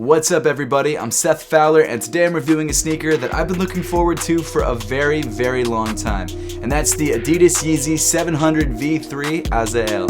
What's up everybody, I'm Seth Fowler and today I'm reviewing a sneaker that I've been looking forward to for a very, very long time. And that's the Adidas YEEZY 700 V3 Azael.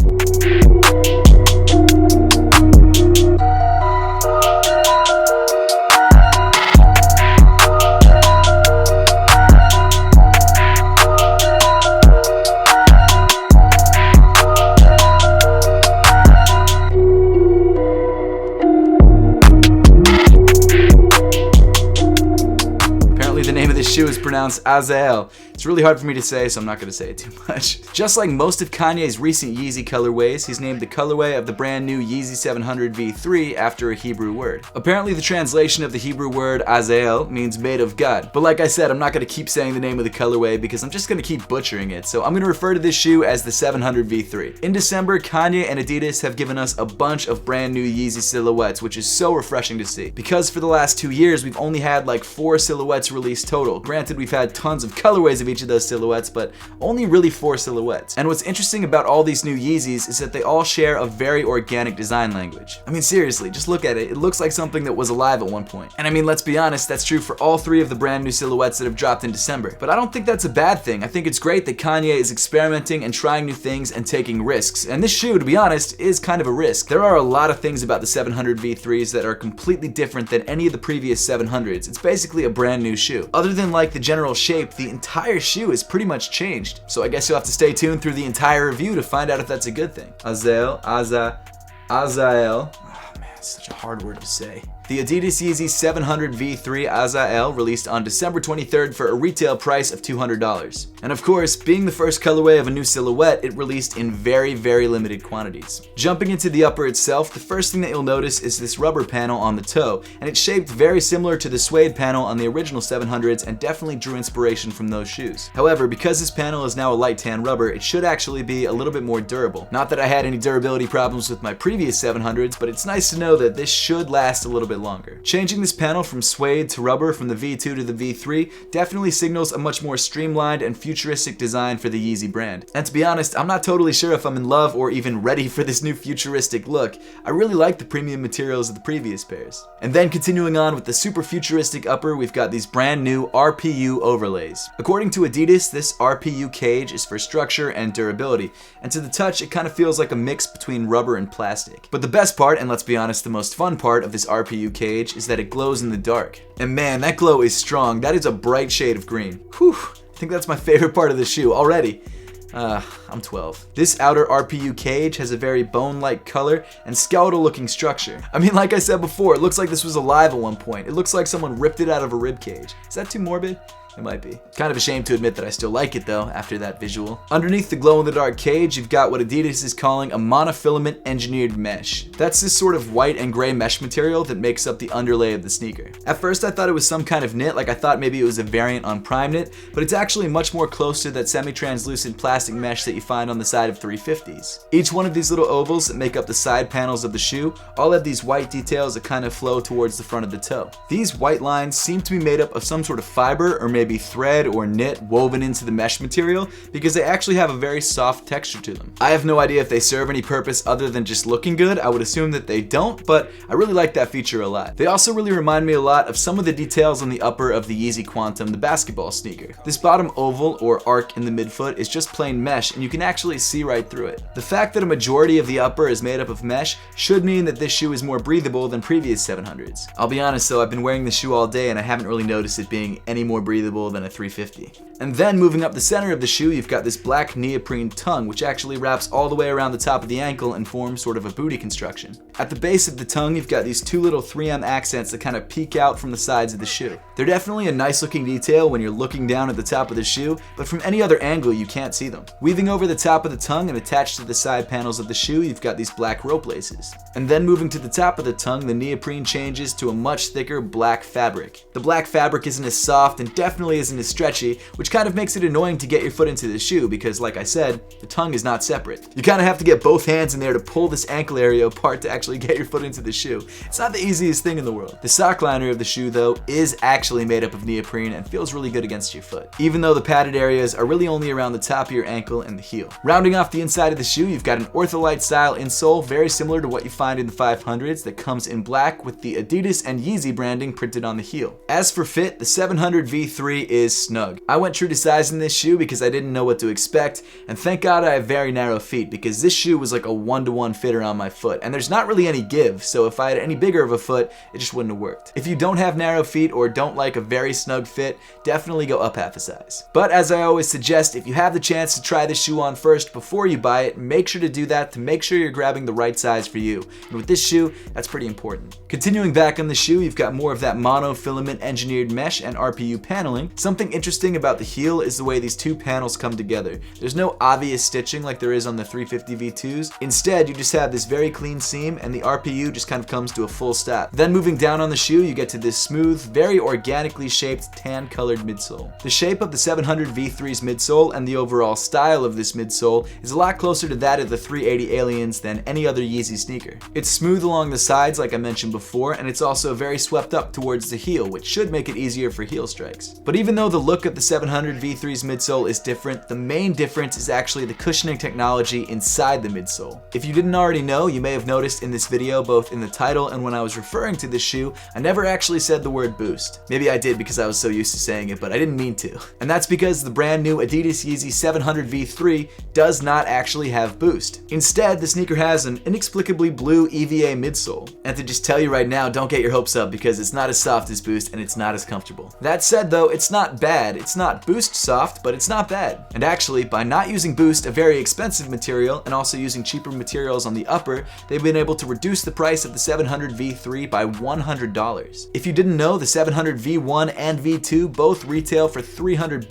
The name of this shoe is pronounced Azael. It's really hard for me to say, so I'm not going to say it too much. Just like most of Kanye's recent Yeezy colorways, he's named the colorway of the brand new Yeezy 700 V3 after a Hebrew word. Apparently the translation of the Hebrew word Azael means made of God. But like I said, I'm not going to keep saying the name of the colorway because I'm just going to keep butchering it. So I'm going to refer to this shoe as the 700 V3. In December, Kanye and Adidas have given us a bunch of brand new Yeezy silhouettes, which is so refreshing to see. Because for the last 2 years, we've only had like 4 silhouettes released total. Granted, we've had tons of colorways of each of those silhouettes, but only really 4 silhouettes. And what's interesting about all these new Yeezys is that they all share a very organic design language. I mean, seriously, just look at it. It looks like something that was alive at one point. And I mean, let's be honest, that's true for all 3 of the brand new silhouettes that have dropped in December. But I don't think that's a bad thing. I think it's great that Kanye is experimenting and trying new things and taking risks. And this shoe, to be honest, is kind of a risk. There are a lot of things about the 700 V3s that are completely different than any of the previous 700s. It's basically a brand new shoe. Other than like the general shape, the entire shoe is pretty much changed. So I guess you'll have to stay tuned through the entire review to find out if that's a good thing. Azael. Oh man, it's such a hard word to say. The Adidas YEEZY 700 V3 Azael released on December 23rd for a retail price of $200. And of course, being the first colorway of a new silhouette, it released in very, very limited quantities. Jumping into the upper itself, the first thing that you'll notice is this rubber panel on the toe, and it's shaped very similar to the suede panel on the original 700s and definitely drew inspiration from those shoes. However, because this panel is now a light tan rubber, it should actually be a little bit more durable. Not that I had any durability problems with my previous 700s, but it's nice to know that this should last a little bit longer. Changing this panel from suede to rubber from the V2 to the V3 definitely signals a much more streamlined and futuristic design for the Yeezy brand. And to be honest, I'm not totally sure if I'm in love or even ready for this new futuristic look. I really like the premium materials of the previous pairs. And then continuing on with the super futuristic upper, we've got these brand new RPU overlays. According to Adidas, this RPU cage is for structure and durability, and to the touch it kind of feels like a mix between rubber and plastic. But the best part, and let's be honest, the most fun part of this RPU cage is that it glows in the dark. And man, that glow is strong. That is a bright shade of green. Whew, I think that's my favorite part of the shoe already. I'm 12. This outer RPU cage has a very bone-like color and skeletal looking structure. I mean, like I said before, it looks like this was alive at one point. It looks like someone ripped it out of a rib cage. Is that too morbid? It might be. Kind of a shame to admit that I still like it though, after that visual. Underneath the glow-in-the-dark cage, you've got what Adidas is calling a monofilament engineered mesh. That's this sort of white and gray mesh material that makes up the underlay of the sneaker. At first I thought it was some kind of knit, like I thought maybe it was a variant on Prime Knit, but it's actually much more close to that semi-translucent plastic mesh that you find on the side of 350s. Each one of these little ovals that make up the side panels of the shoe all have these white details that kind of flow towards the front of the toe. These white lines seem to be made up of some sort of fiber or maybe thread or knit woven into the mesh material because they actually have a very soft texture to them. I have no idea if they serve any purpose other than just looking good. I would assume that they don't, but I really like that feature a lot. They also really remind me a lot of some of the details on the upper of the Yeezy Quantum, the basketball sneaker. This bottom oval or arc in the midfoot is just plain mesh and you can actually see right through it. The fact that a majority of the upper is made up of mesh should mean that this shoe is more breathable than previous 700s. I'll be honest though, I've been wearing the shoe all day and I haven't really noticed it being any more breathable than a 350. And then moving up the center of the shoe, you've got this black neoprene tongue, which actually wraps all the way around the top of the ankle and forms sort of a booty construction. At the base of the tongue, you've got these 2 little 3M accents that kind of peek out from the sides of the shoe. They're definitely a nice looking detail when you're looking down at the top of the shoe, but from any other angle you can't see them. Weaving over the top of the tongue and attached to the side panels of the shoe, you've got these black rope laces. And then moving to the top of the tongue, the neoprene changes to a much thicker black fabric. The black fabric isn't as soft and definitely isn't as stretchy, which which kind of makes it annoying to get your foot into the shoe because, like I said, the tongue is not separate. You kind of have to get both hands in there to pull this ankle area apart to actually get your foot into the shoe. It's not the easiest thing in the world. The sock liner of the shoe, though, is actually made up of neoprene and feels really good against your foot, even though the padded areas are really only around the top of your ankle and the heel. Rounding off the inside of the shoe, you've got an ortholite style insole, very similar to what you find in the 500s, that comes in black with the Adidas and Yeezy branding printed on the heel. As for fit, the 700 V3 is snug. I went true to size in this shoe because I didn't know what to expect, and thank God I have very narrow feet because this shoe was like a 1-to-1 fit around my foot, and there's not really any give, so if I had any bigger of a foot, it just wouldn't have worked. If you don't have narrow feet or don't like a very snug fit, definitely go up half a size. But as I always suggest, if you have the chance to try this shoe on first before you buy it, make sure to do that to make sure you're grabbing the right size for you. And with this shoe, that's pretty important. Continuing back on the shoe, you've got more of that monofilament engineered mesh and RPU paneling. Something interesting about the heel is the way these two panels come together. There's no obvious stitching like there is on the 350 V2s. Instead, you just have this very clean seam and the RPU just kind of comes to a full stop. Then moving down on the shoe, you get to this smooth, very organically shaped tan-colored midsole. The shape of the 700 V3's midsole and the overall style of this midsole is a lot closer to that of the 380 Aliens than any other Yeezy sneaker. It's smooth along the sides like I mentioned before, and it's also very swept up towards the heel, which should make it easier for heel strikes. But even though the look of the 700 V3's midsole is different, the main difference is actually the cushioning technology inside the midsole. If you didn't already know, you may have noticed in this video, both in the title and when I was referring to this shoe, I never actually said the word boost. Maybe I did because I was so used to saying it, but I didn't mean to. And that's because the brand new Adidas Yeezy 700 V3 does not actually have boost. Instead, the sneaker has an inexplicably blue EVA midsole. And to just tell you right now, don't get your hopes up because it's not as soft as boost and it's not as comfortable. That said though, it's not bad. It's not boost soft, but it's not bad. And actually, by not using boost, a very expensive material, and also using cheaper materials on the upper, they've been able to reduce the price of the 700 V3 by $100. If you didn't know, the 700 V1 and V2 both retail for $300,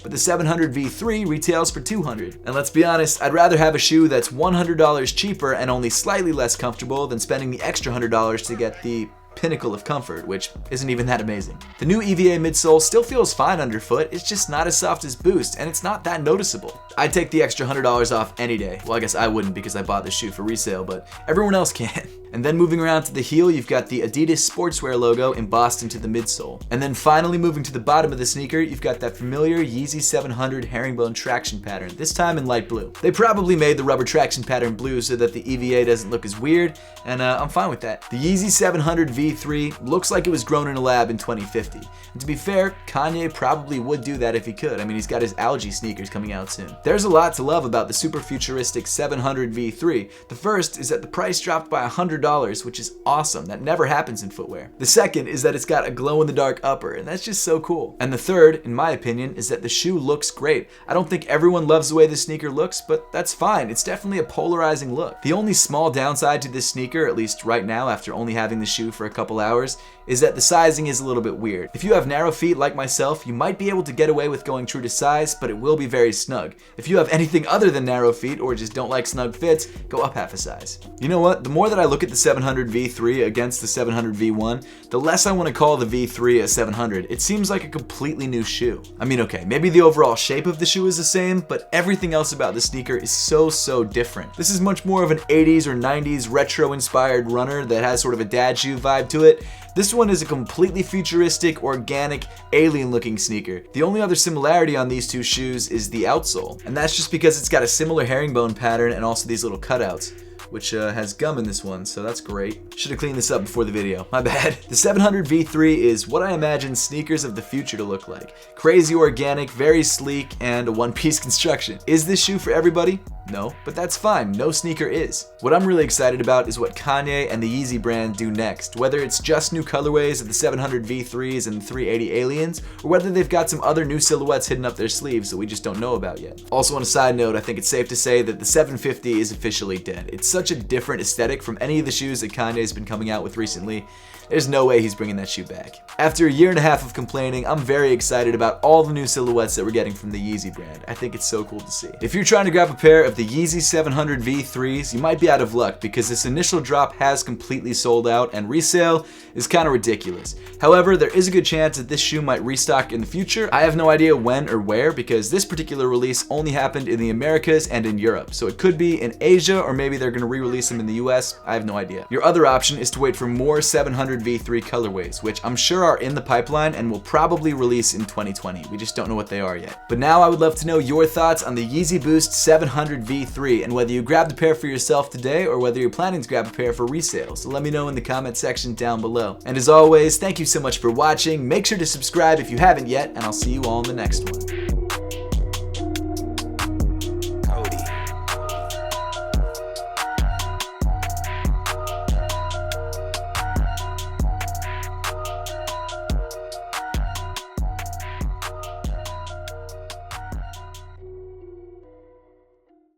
but the 700 V3 retails for $200. And let's be honest, I'd rather have a shoe that's $100 cheaper and only slightly less comfortable than spending the extra $100 to get the pinnacle of comfort, which isn't even that amazing. The new EVA midsole still feels fine underfoot, it's just not as soft as boost, and it's not that noticeable. I'd take the extra $100 off any day. Well, I guess I wouldn't because I bought this shoe for resale, but everyone else can. And then moving around to the heel, you've got the Adidas sportswear logo embossed into the midsole. And then finally moving to the bottom of the sneaker, you've got that familiar Yeezy 700 herringbone traction pattern, this time in light blue. They probably made the rubber traction pattern blue so that the EVA doesn't look as weird, and I'm fine with that. The Yeezy 700 V3 looks like it was grown in a lab in 2050. And to be fair, Kanye probably would do that if he could. I mean, he's got his algae sneakers coming out soon. There's a lot to love about the super futuristic 700 V3. The first is that the price dropped by $100, which is awesome. That never happens in footwear. The second is that it's got a glow-in-the-dark upper, and that's just so cool. And the third, in my opinion, is that the shoe looks great. I don't think everyone loves the way this sneaker looks, but that's fine. It's definitely a polarizing look. The only small downside to this sneaker, at least right now after only having the shoe for a couple hours, is that the sizing is a little bit weird. If you have narrow feet like myself, you might be able to get away with going true to size, but it will be very snug. If you have anything other than narrow feet or just don't like snug fits, go up half a size. You know what? The more that I look at the 700 V3 against the 700 V1, the less I want to call the V3 a 700. It seems like a completely new shoe. I mean, okay, maybe the overall shape of the shoe is the same, but everything else about the sneaker is so different. This is much more of an 80s or 90s retro-inspired runner that has sort of a dad shoe vibe to it. This one is a completely futuristic, organic, alien-looking sneaker. The only other similarity on these two shoes is the outsole, and that's just because it's got a similar herringbone pattern and also these little cutouts, which has gum in this one, so that's great. Should have cleaned this up before the video, my bad. The 700 V3 is what I imagine sneakers of the future to look like. Crazy organic, very sleek, and a one-piece construction. Is this shoe for everybody? No, but that's fine, no sneaker is. What I'm really excited about is what Kanye and the Yeezy brand do next, whether it's just new colorways of the 700 V3s and the 380 Aliens, or whether they've got some other new silhouettes hidden up their sleeves that we just don't know about yet. Also on a side note, I think it's safe to say that the 750 is officially dead. It's such a different aesthetic from any of the shoes that Kanye's been coming out with recently. There's no way he's bringing that shoe back. After a year and a half of complaining, I'm very excited about all the new silhouettes that we're getting from the Yeezy brand. I think it's so cool to see. If you're trying to grab a pair of the Yeezy 700 V3s, you might be out of luck because this initial drop has completely sold out and resale is kind of ridiculous. However, there is a good chance that this shoe might restock in the future. I have no idea when or where because this particular release only happened in the Americas and in Europe. So it could be in Asia or maybe they're going to re-release them in the US. I have no idea. Your other option is to wait for more 700 V3 colorways, which I'm sure are in the pipeline and will probably release in 2020. We just don't know what they are yet. But now I would love to know your thoughts on the Yeezy Boost 700 V3 and whether you grabbed a pair for yourself today or whether you're planning to grab a pair for resale. So let me know in the comment section down below. And as always, thank you so much for watching. Make sure to subscribe if you haven't yet, and I'll see you all in the next one.